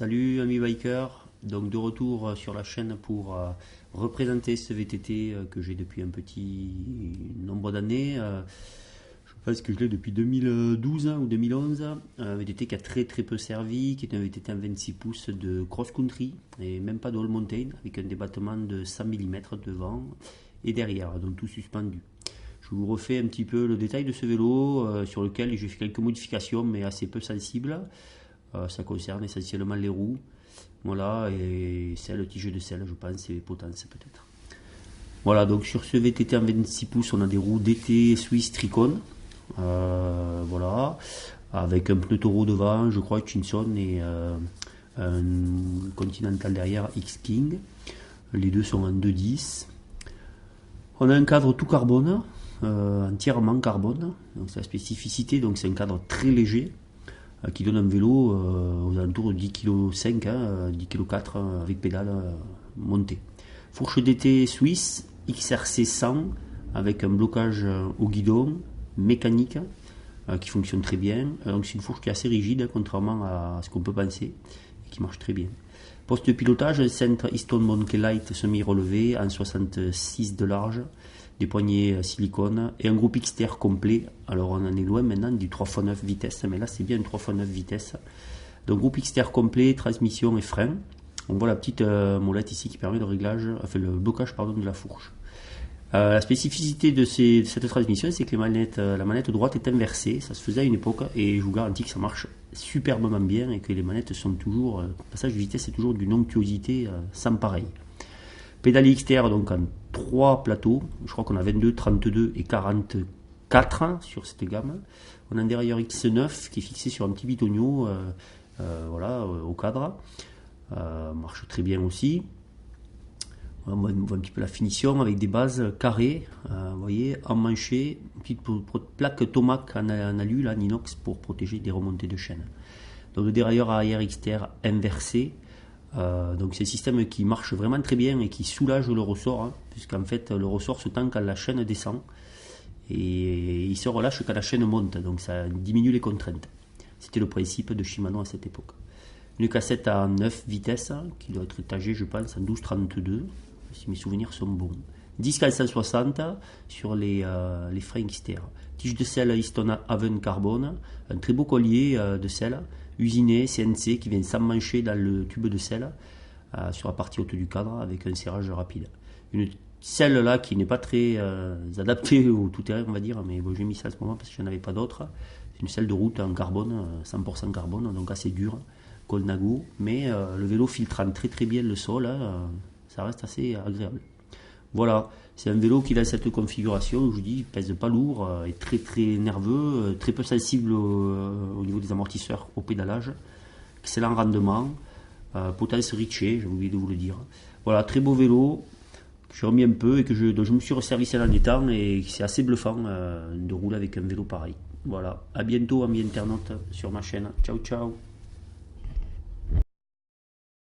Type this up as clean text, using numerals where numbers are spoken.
Salut amis bikers, donc de retour sur la chaîne pour représenter ce VTT que j'ai depuis un petit nombre d'années. Je pense que je l'ai depuis 2012 ou 2011. Un VTT qui a très peu servi, qui est un VTT en 26 pouces de cross-country et même pas de all mountain, avec un débattement de 100 mm devant et derrière, donc tout suspendu. Je vous refais un petit peu le détail de ce vélo sur lequel j'ai fait quelques modifications mais assez peu sensibles. Ça concerne essentiellement les roues, voilà, et le tige de selle, je pense, et les potences peut-être. Voilà, donc sur ce VTT en 26 pouces, on a des roues DT Swiss Tricon, voilà, avec un pneu taureau devant, je crois, Hutchinson, et un Continental derrière, X-King. Les deux sont en 2.10. On a un cadre tout carbone, entièrement carbone, donc c'est la spécificité, donc c'est un cadre très léger, qui donne un vélo aux alentours de 10,5 kg, 10,4 kg avec pédale montée. Fourche d'été suisse, XRC 100, avec un blocage au guidon, mécanique, qui fonctionne très bien. Donc c'est une fourche qui est assez rigide, contrairement à ce qu'on peut penser, et qui marche très bien. Poste de pilotage, centre Easton Monkey Light semi-relevé, en 66 de large, des poignées silicone et un groupe XTR complet. Alors on en est loin maintenant du 3x9 vitesses, mais là c'est bien une 3x9 vitesses. Donc groupe XTR complet, transmission et frein. On voit la petite molette ici qui permet le réglage, enfin le blocage de la fourche. La spécificité de cette transmission, c'est que la manette droite est inversée. Ça se faisait à une époque et je vous garantis que ça marche superbement bien et que les manettes sont toujours, le passage de vitesse est toujours d'une onctuosité sans pareil. Pédalier XTR donc en 3 plateaux, je crois qu'on a 22, 32 et 44 sur cette gamme. On a un dérailleur X9 qui est fixé sur un petit bitonio voilà, au cadre, marche très bien aussi. On voit un petit peu la finition avec des bases carrées, vous voyez, emmanchées, une petite plaque Tomac en alu, là, en inox, pour protéger des remontées de chaîne. Donc le dérailleur arrière XTR inversé. Donc c'est un système qui marche vraiment très bien et qui soulage le ressort, puisqu'en fait le ressort se tend quand la chaîne descend et il se relâche quand la chaîne monte, donc ça diminue les contraintes. C'était le principe de Shimano à cette époque. Une cassette à 9 vitesses qui doit être étagée, je pense, en 12-32, si mes souvenirs sont bons. Disque à 160 sur les freins XTR. Tige de selle Easton Haven Carbone, un très beau collier de selle usiné CNC qui vient s'emmancher dans le tube de selle sur la partie haute du cadre avec un serrage rapide. Une selle là qui n'est pas très adaptée au tout-terrain, on va dire, mais bon, j'ai mis ça à ce moment parce que je n'en avais pas d'autre. C'est une selle de route en carbone, 100% carbone, donc assez dure, Colnago, mais le vélo filtrant très bien le sol, ça reste assez agréable. Voilà, c'est un vélo qui dans cette configuration, je vous dis, pèse pas lourd, est très nerveux, très peu sensible au niveau des amortisseurs au pédalage, excellent rendement, potence Ritchey, j'ai oublié de vous le dire. Voilà, très beau vélo, que j'ai remis un peu et dont je me suis resservi ces derniers temps et c'est assez bluffant de rouler avec un vélo pareil. Voilà, à bientôt amis internautes sur ma chaîne, ciao.